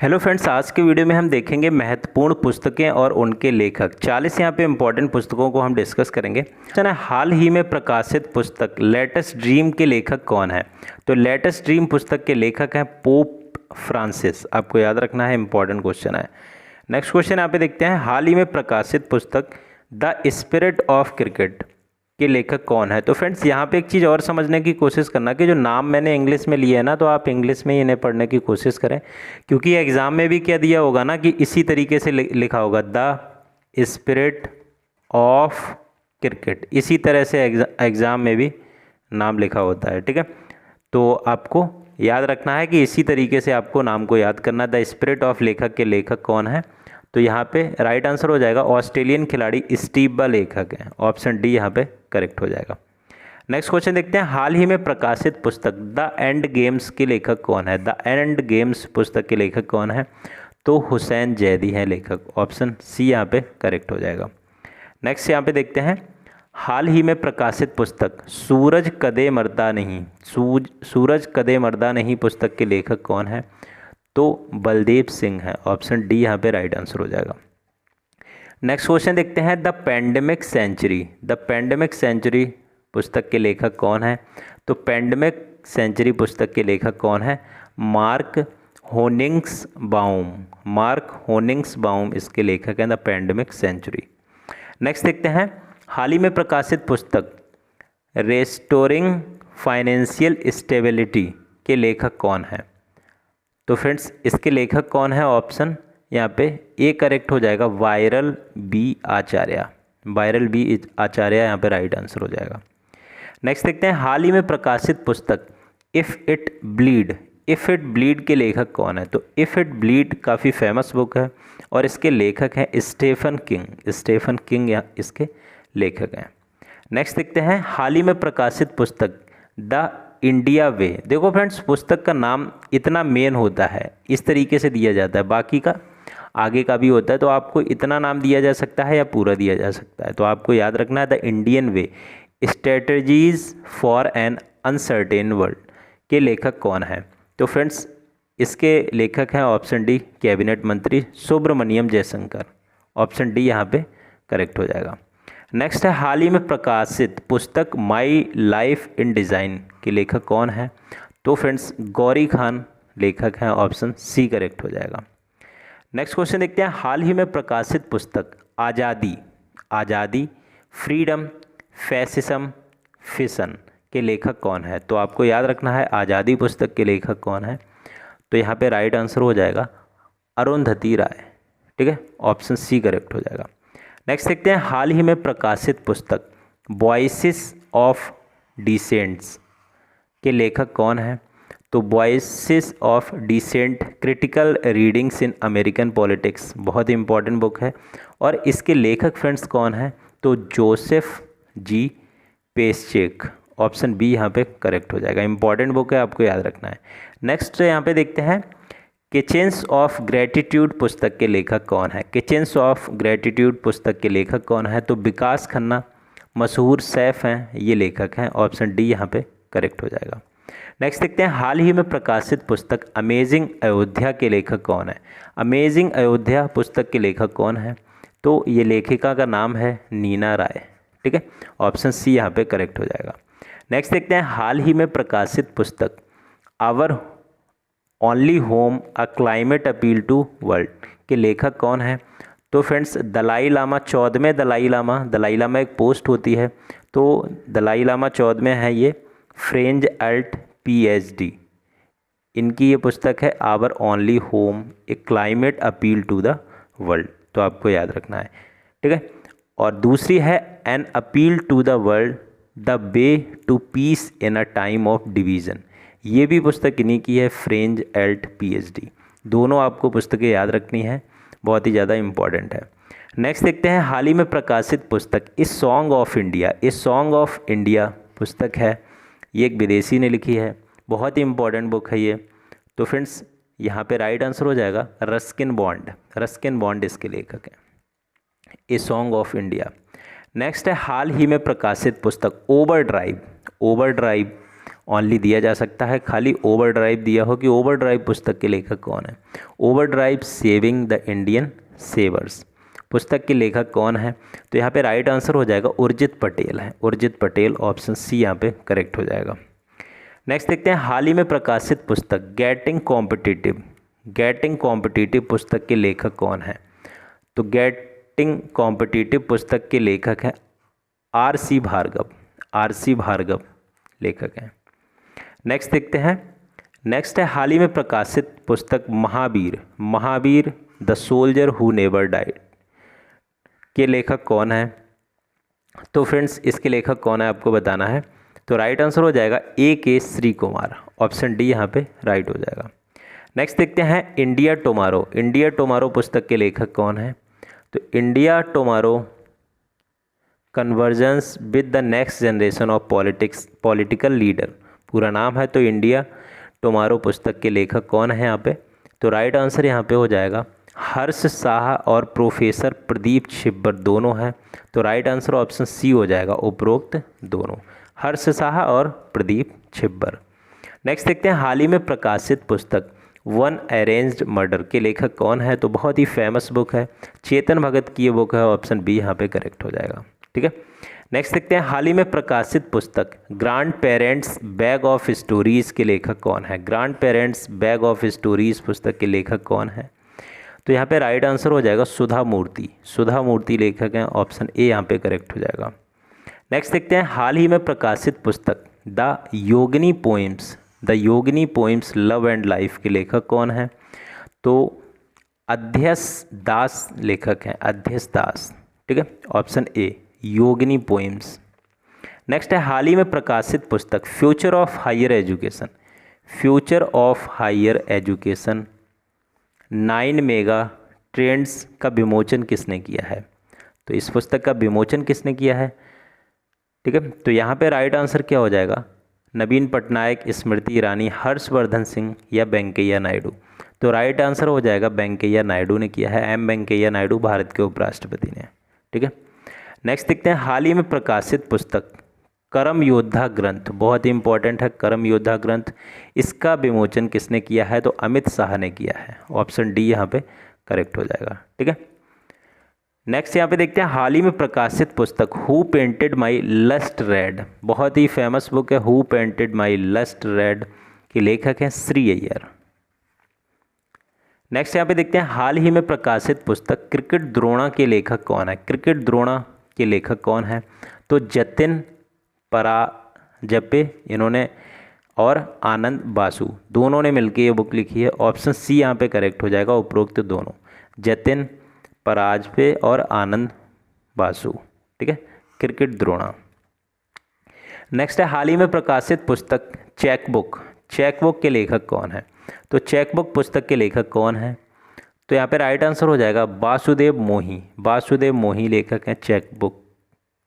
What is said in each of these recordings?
Hello friends, आज के video में हम देखेंगे महत्वपूर्ण पुस्तकें और उनके लेखक। 40 यहाँ पे इंपॉर्टेंट पुस्तकों को हम डिस्कस करेंगे। क्वेश्चन है, हाल ही में प्रकाशित पुस्तक लेटेस्ट ड्रीम के लेखक कौन है? तो लेटेस्ट ड्रीम पुस्तक के लेखक हैं पोप फ्रांसिस। आपको याद रखना है, इंपॉर्टेंट क्वेश्चन है। नेक्स्ट क्वेश्चन यहाँ पे देखते हैं, हाल ही में प्रकाशित पुस्तक द स्पिरिट ऑफ क्रिकेट के लेखक कौन है? तो फ्रेंड्स यहाँ पे एक चीज़ और समझने की कोशिश करना कि जो नाम मैंने इंग्लिश में लिए है ना, तो आप इंग्लिश में ही इन्हें पढ़ने की कोशिश करें, क्योंकि एग्ज़ाम में भी क्या दिया होगा ना कि इसी तरीके से लिखा होगा द स्पिरिट ऑफ क्रिकेट। इसी तरह से एग्ज़ाम में भी नाम लिखा होता है, ठीक है। तो आपको याद रखना है कि इसी तरीके से आपको नाम को याद करना। द स्पिरिट ऑफ लेखक के लेखक कौन है? तो यहाँ पे राइट आंसर हो जाएगा ऑस्ट्रेलियन खिलाड़ी स्टीव व लेखक हैं। ऑप्शन डी यहाँ पे करेक्ट हो जाएगा। नेक्स्ट क्वेश्चन देखते हैं, हाल ही में प्रकाशित पुस्तक द एंड गेम्स के लेखक कौन है? द एंड गेम्स पुस्तक के लेखक कौन है? तो हुसैन जैदी हैं लेखक। ऑप्शन सी यहाँ पे करेक्ट हो जाएगा। नेक्स्ट यहाँ पे देखते हैं, हाल ही में प्रकाशित पुस्तक सूरज कदे मरदा नहीं, सूरज कदे मरदा नहीं पुस्तक के लेखक कौन है? तो बलदेव सिंह है। ऑप्शन डी यहाँ पे राइट आंसर हो जाएगा। नेक्स्ट क्वेश्चन देखते हैं, the pandemic century, the pandemic century पुस्तक के लेखक कौन है? तो पैंडेमिक सेंचुरी पुस्तक के लेखक कौन है? मार्क होनिंग्सबाउम। मार्क होनिंग्सबाउम इसके लेखक हैं, द पैंडेमिक सेंचुरी। नेक्स्ट देखते हैं, हाल ही में प्रकाशित पुस्तक रेस्टोरिंग फाइनेंशियल स्टेबिलिटी के लेखक कौन है? तो फ्रेंड्स इसके लेखक कौन है? ऑप्शन यहाँ पे ए करेक्ट हो जाएगा, वायरल बी आचार्य। वायरल बी आचार्य यहाँ पे राइट आंसर हो जाएगा। नेक्स्ट देखते हैं, हाल ही में प्रकाशित पुस्तक if it bleed, if it bleed के लेखक कौन है? तो इफ़ इट ब्लीड काफ़ी फेमस बुक है और इसके लेखक हैं स्टीफन किंग। स्टीफन किंग यहाँ इसके लेखक हैं। नेक्स्ट देखते हैं, हाल ही में प्रकाशित पुस्तक द इंडिया वे। देखो फ्रेंड्स, पुस्तक का नाम इतना मेन होता है, इस तरीके से दिया जाता है, बाकी का आगे का भी होता है, तो आपको इतना नाम दिया जा सकता है या पूरा दिया जा सकता है। तो आपको याद रखना है, the Indian way strategies for an uncertain world के लेखक कौन है? तो फ्रेंड्स इसके लेखक हैं ऑप्शन डी, कैबिनेट मंत्री सुब्रमण्यम जयशंकर। ऑप्शन डी यहाँ पे करेक्ट हो जाएगा। नेक्स्ट है, हाल ही में प्रकाशित पुस्तक माई लाइफ इन डिज़ाइन के लेखक कौन है? तो फ्रेंड्स गौरी खान लेखक हैं। ऑप्शन सी करेक्ट हो जाएगा। नेक्स्ट क्वेश्चन देखते हैं, हाल ही में प्रकाशित पुस्तक आज़ादी, आज़ादी फ्रीडम फैसिज्म फिशन के लेखक कौन है? तो आपको याद रखना है आज़ादी पुस्तक के लेखक कौन है? तो यहाँ पे राइट आंसर हो जाएगा अरुंधति राय, ठीक है। ऑप्शन सी करेक्ट हो जाएगा। नेक्स्ट देखते हैं, हाल ही में प्रकाशित पुस्तक वॉइसेस ऑफ डिसेंट्स के लेखक कौन है? तो voices of dissent critical readings in American politics, बहुत ही इंपॉर्टेंट बुक है और इसके लेखक फ्रेंड्स कौन है? तो जोसेफ जी पेस्चेक। ऑप्शन बी यहाँ पे करेक्ट हो जाएगा। इंपॉर्टेंट बुक है, आपको याद रखना है। नेक्स्ट यहाँ पे देखते हैं, किचन्स ऑफ ग्रेटिट्यूड पुस्तक के लेखक कौन है? किचन्स ऑफ ग्रेटिट्यूड पुस्तक के लेखक कौन है? तो विकास खन्ना, मशहूर सैफ हैं ये लेखक हैं। ऑप्शन डी यहाँ पे करेक्ट हो जाएगा। नेक्स्ट देखते हैं, हाल ही में प्रकाशित पुस्तक अमेजिंग अयोध्या के लेखक कौन है? अमेजिंग अयोध्या पुस्तक के लेखक कौन है? तो ये लेखिका का नाम है नीना राय, ठीक है। ऑप्शन सी यहाँ पे करेक्ट हो जाएगा। नेक्स्ट देखते हैं, हाल ही में प्रकाशित पुस्तक our only home a climate appeal to world के लेखक कौन है? तो फ्रेंड्स दलाई लामा, 14वें दलाई लामा, दलाई लामा एक पोस्ट होती है, तो दलाई लामा 14वें है ये, फ्रेंज अल्ट PhD। इनकी ये पुस्तक है our only home a climate appeal to the world. तो आपको याद रखना है, ठीक है। और दूसरी है an appeal to the world the way to peace in a time of division. ये भी पुस्तक इन्हीं की है, फ्रेंज एल्ट PhD। दोनों आपको पुस्तकें याद रखनी है, बहुत ही ज़्यादा इम्पॉर्टेंट है। नेक्स्ट देखते हैं, हाल ही में प्रकाशित पुस्तक a song of India. A song of India पुस्तक है, ये एक विदेशी ने लिखी है, बहुत ही इंपॉर्टेंट बुक है ये। तो फ्रेंड्स यहाँ पे राइट आंसर हो जाएगा रस्किन बॉन्ड। रस्किन बॉन्ड इसके लेखक हैं, a song of India. Next है, हाल ही में प्रकाशित पुस्तक over drive. Over drive only दिया जा सकता है, खाली ओवरड्राइव दिया हो कि ओवरड्राइव पुस्तक के लेखक कौन है। ओवरड्राइव सेविंग द इंडियन सेवर्स पुस्तक के लेखक कौन है? तो यहाँ पे राइट आंसर हो जाएगा उर्जित पटेल है, उर्जित पटेल, ऑप्शन सी यहाँ पे करेक्ट हो जाएगा। नेक्स्ट देखते हैं हाल ही में प्रकाशित पुस्तक गेटिंग कॉम्पिटिटिव पुस्तक के लेखक कौन है? तो गेटिंग कॉम्पिटिटिव पुस्तक के लेखक हैं आर.सी. भार्गव लेखक हैं। नेक्स्ट देखते हैं, नेक्स्ट है हाल ही में प्रकाशित पुस्तक Mahavir the soldier who never died के लेखक कौन है? तो फ्रेंड्स इसके लेखक कौन है आपको बताना है। तो राइट आंसर हो जाएगा A.K. Shri Kumar, option D यहाँ पे राइट हो जाएगा। नेक्स्ट देखते हैं इंडिया टुमारो पुस्तक के लेखक कौन है? तो India tomorrow convergence with the next generation of political leader पूरा नाम है। तो इंडिया टुमारो पुस्तक के लेखक कौन है यहाँ पे? तो राइट आंसर यहाँ पे हो जाएगा हर्ष शाह और प्रोफेसर प्रदीप छिब्बर दोनों हैं। तो राइट आंसर ऑप्शन सी हो जाएगा, उपरोक्त दोनों, हर्ष शाह और प्रदीप छिब्बर। नेक्स्ट देखते हैं हाल ही में प्रकाशित पुस्तक वन अरेंज्ड मर्डर के लेखक कौन है? तो बहुत ही फेमस बुक है, चेतन भगत की ये बुक है, ऑप्शन बी यहाँ पे करेक्ट हो जाएगा। ठीक है, नेक्स्ट देखते हैं हाल ही में प्रकाशित पुस्तक grand parents bag of stories के लेखक कौन है? Grand parents bag of stories पुस्तक के लेखक कौन है? तो यहाँ पे राइट आंसर हो जाएगा सुधा मूर्ति लेखक हैं, ऑप्शन ए यहाँ पे करेक्ट हो जाएगा। नेक्स्ट देखते हैं हाल ही में प्रकाशित पुस्तक the Yogini poems love and life के लेखक कौन है? तो अध्यस दास लेखक हैं, अध्यस दास। ठीक है, option A Yogini poems. Next है हाल ही में प्रकाशित पुस्तक future of higher education 9 mega trends का विमोचन किसने किया है? तो इस पुस्तक का विमोचन किसने किया है? ठीक है, तो यहाँ पे राइट आंसर क्या हो जाएगा? नवीन पटनायक, स्मृति ईरानी, हर्षवर्धन सिंह या वेंकैया नायडू। तो राइट आंसर हो जाएगा वेंकैया नायडू ने किया है, एम वेंकैया नायडू भारत के उपराष्ट्रपति ने। ठीक है, नेक्स्ट देखते हैं हाल ही में प्रकाशित पुस्तक करम योद्धा ग्रंथ, बहुत ही इंपॉर्टेंट है करम योद्धा ग्रंथ, इसका विमोचन किसने किया है? तो अमित शाह ने किया है, ऑप्शन डी यहाँ पे करेक्ट हो जाएगा। ठीक है, नेक्स्ट यहाँ पे देखते हैं हाल ही में प्रकाशित पुस्तक who painted my lust red, बहुत ही फेमस बुक है, who painted my lust red के लेखक हैं श्री अय्यर। नेक्स्ट यहाँ पे देखते हैं हाल ही में प्रकाशित पुस्तक क्रिकेट द्रोणा के लेखक कौन है? क्रिकेट द्रोणा के लेखक कौन है? तो जतिन पराजपे इन्होंने और आनंद बासु दोनों ने मिलकर ये बुक लिखी है, ऑप्शन सी यहाँ पे करेक्ट हो जाएगा, उपरोक्त दोनों, जतिन पराजपे और आनंद बासु। ठीक है, क्रिकेट द्रोणा। नेक्स्ट है हाल ही में प्रकाशित पुस्तक चेकबुक के लेखक कौन है? तो चेकबुक पुस्तक के लेखक कौन है? तो यहाँ पे राइट आंसर हो जाएगा वासुदेव मोही लेखक हैं चेकबुक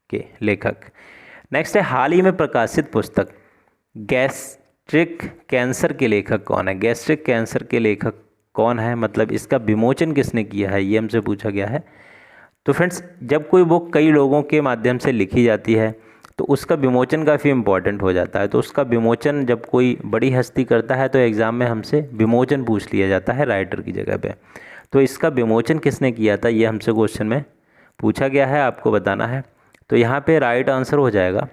के लेखक। नेक्स्ट है हाल ही में प्रकाशित पुस्तक गैस्ट्रिक कैंसर के लेखक कौन है? गैस्ट्रिक कैंसर के लेखक कौन है, मतलब इसका विमोचन किसने किया है, ये हमसे पूछा गया है। तो फ्रेंड्स जब कोई बुक कई लोगों के माध्यम से लिखी जाती है तो उसका विमोचन काफ़ी इम्पॉर्टेंट हो जाता है। तो उसका विमोचन जब कोई बड़ी हस्ती करता है तो एग्ज़ाम में हमसे विमोचन पूछ लिया जाता है राइटर की जगह पे। तो इसका विमोचन किसने किया था ये हमसे क्वेश्चन में पूछा गया है, आपको बताना है। तो यहाँ पे राइट आंसर हो जाएगा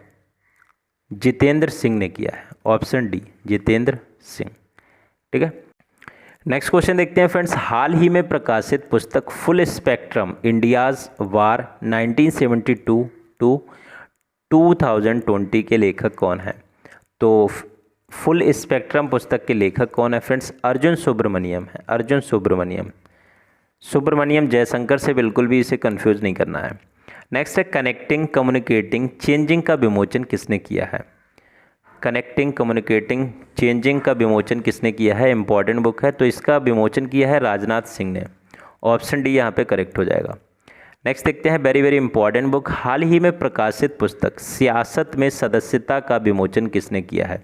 जितेंद्र सिंह ने किया है, ऑप्शन डी जितेंद्र सिंह। ठीक है, नेक्स्ट क्वेश्चन देखते हैं फ्रेंड्स, हाल ही में प्रकाशित पुस्तक full spectrum India's war 1972 to 2020 के लेखक कौन है? तो फुल स्पेक्ट्रम पुस्तक के लेखक कौन है फ्रेंड्स? अर्जुन सुब्रमण्यम है, अर्जुन सुब्रमण्यम जयशंकर से बिल्कुल भी इसे कंफ्यूज नहीं करना है। नेक्स्ट है कनेक्टिंग कम्युनिकेटिंग चेंजिंग का विमोचन किसने किया है? कनेक्टिंग कम्युनिकेटिंग चेंजिंग का विमोचन किसने किया है? इंपॉर्टेंट बुक है, तो इसका विमोचन किया है राजनाथ सिंह ने, ऑप्शन डी यहाँ पे करेक्ट हो जाएगा। नेक्स्ट देखते हैं वेरी वेरी इंपॉर्टेंट बुक, हाल ही में प्रकाशित पुस्तक सियासत में सदस्यता का विमोचन किसने किया है?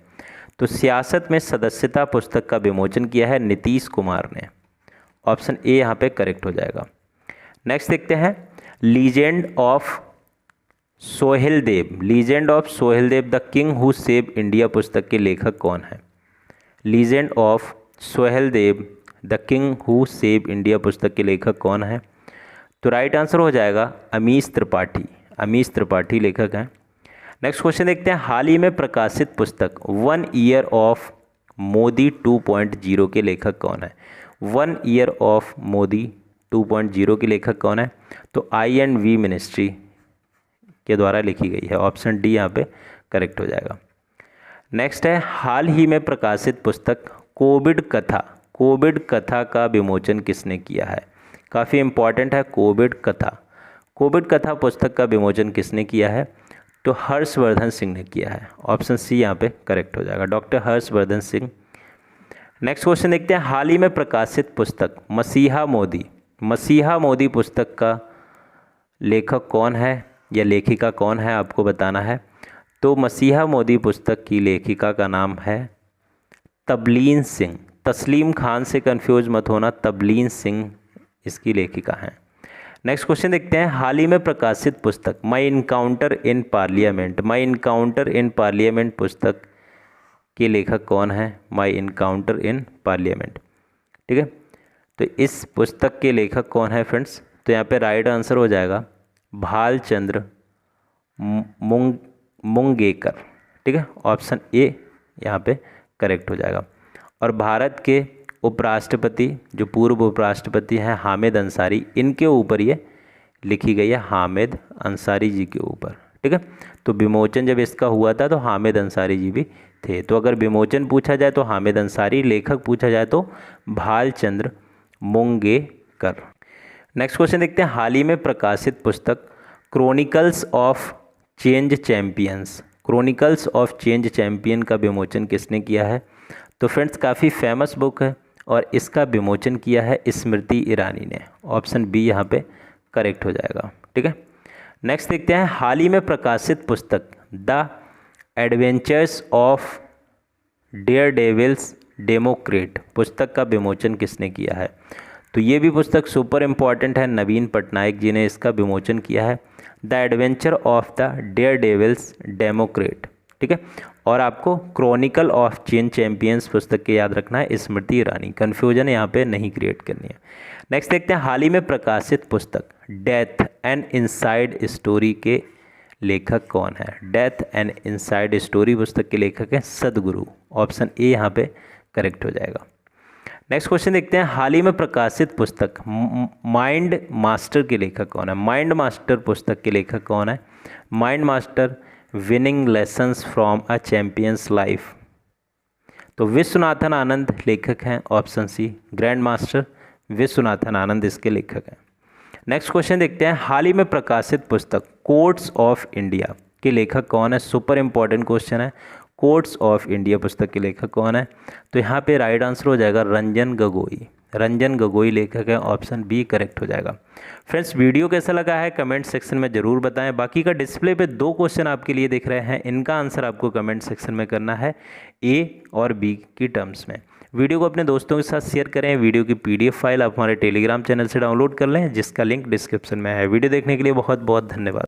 तो सियासत में सदस्यता पुस्तक का विमोचन किया है नीतीश कुमार ने, ऑप्शन ए यहाँ पे करेक्ट हो जाएगा। नेक्स्ट देखते हैं legend of Suheldev, legend of Suheldev the king who save India पुस्तक के लेखक कौन है? Legend of Suheldev the king who save India पुस्तक के लेखक कौन है? तो राइट आंसर हो जाएगा अमीश त्रिपाठी। अमीश त्रिपाठी लेखक हैं। नेक्स्ट क्वेश्चन देखते हैं, हाल ही में प्रकाशित पुस्तक 1 ईयर ऑफ मोदी 2.0 के लेखक कौन है? 1 ईयर ऑफ मोदी 2.0 के लेखक कौन है? तो I&V मिनिस्ट्री के द्वारा लिखी गई है। ऑप्शन डी यहाँ पे करेक्ट हो जाएगा। नेक्स्ट है, हाल ही में प्रकाशित पुस्तक कोविड कथा, कोविड कथा का विमोचन किसने किया है? काफ़ी इंपॉर्टेंट है कोविड कथा। कोविड कथा पुस्तक का विमोचन किसने किया है? तो हर्षवर्धन सिंह ने किया है। ऑप्शन सी यहाँ पे करेक्ट हो जाएगा, doctor Harshvardhan Singh. Next question देखते हैं, हाल ही में प्रकाशित पुस्तक मसीहा मोदी, मसीहा मोदी पुस्तक का लेखक कौन है या लेखिका कौन है, आपको बताना है। तो मसीहा मोदी पुस्तक की लेखिका का नाम है तबलीन सिंह। तस्लीम खान से कंफ्यूज मत होना, तबलीन सिंह इसकी लेखिका हैं। नेक्स्ट क्वेश्चन देखते हैं, हाल ही में प्रकाशित पुस्तक my encounter in parliament, my encounter in parliament पुस्तक के लेखक कौन है? माई इनकाउंटर इन पार्लियामेंट, ठीक है। तो इस पुस्तक के लेखक कौन है फ्रेंड्स? तो यहाँ पे राइट आंसर हो जाएगा भालचंद्र मुंगेकर, ठीक है। ऑप्शन ए यहाँ पे करेक्ट हो जाएगा। और भारत के उपराष्ट्रपति, जो पूर्व उपराष्ट्रपति हैं हामिद अंसारी, इनके ऊपर ये लिखी गई है, हामिद अंसारी जी के ऊपर, ठीक है। तो विमोचन जब इसका हुआ था तो हामिद अंसारी जी भी थे। तो अगर विमोचन पूछा जाए तो हामिद अंसारी, लेखक पूछा जाए तो भालचंद्र मुंगेकर। नेक्स्ट क्वेश्चन देखते हैं, हाल ही में प्रकाशित पुस्तक chronicles of change champions, chronicles of change champion का विमोचन किसने किया है? तो फ्रेंड्स काफ़ी फेमस बुक है और इसका विमोचन किया है स्मृति ईरानी ने। ऑप्शन बी यहाँ पे करेक्ट हो जाएगा, ठीक है। नेक्स्ट देखते हैं, हाल ही में प्रकाशित पुस्तक the adventures of dare devils democrat पुस्तक का विमोचन किसने किया है? तो ये भी पुस्तक सुपर इम्पॉर्टेंट है, नवीन पटनायक जी ने इसका विमोचन किया है, the adventure of the dare devils democrat, ठीक है। और आपको क्रॉनिकल ऑफ चेंज चैंपियंस पुस्तक के याद रखना है, स्मृति ईरानी। कन्फ्यूजन यहाँ पे नहीं क्रिएट करनी है। नेक्स्ट देखते हैं, हाल ही में प्रकाशित पुस्तक डेथ एंड इनसाइड स्टोरी के लेखक कौन है? डेथ एंड इनसाइड स्टोरी पुस्तक के लेखक हैं सदगुरु। ऑप्शन ए यहाँ पे करेक्ट हो जाएगा। नेक्स्ट क्वेश्चन देखते हैं, हाल ही में प्रकाशित पुस्तक माइंड मास्टर के लेखक कौन है? माइंड मास्टर पुस्तक के लेखक कौन है? Mind master winning lessons from a champion's life, तो विश्वनाथन आनंद लेखक हैं। Option C grand master Viswanathan Anand इसके लेखक हैं। नेक्स्ट क्वेश्चन देखते हैं, हाल ही में प्रकाशित पुस्तक कोर्ट्स ऑफ इंडिया के लेखक कौन है? सुपर इंपॉर्टेंट क्वेश्चन है, कोर्ट्स ऑफ इंडिया पुस्तक के लेखक कौन है? तो यहाँ पे राइट आंसर हो जाएगा रंजन गोगोई, रंजन गोगोई लेखक है। ऑप्शन बी करेक्ट हो जाएगा। फ्रेंड्स वीडियो कैसा लगा है कमेंट सेक्शन में ज़रूर बताएं। बाकी का डिस्प्ले पे 2 क्वेश्चन आपके लिए दिख रहे हैं, इनका आंसर आपको कमेंट सेक्शन में करना है ए और बी की टर्म्स में। वीडियो को अपने दोस्तों के साथ शेयर करें। वीडियो की PDF फाइल आप हमारे टेलीग्राम चैनल से डाउनलोड कर लें, जिसका लिंक डिस्क्रिप्शन में है। वीडियो देखने के लिए बहुत बहुत धन्यवाद।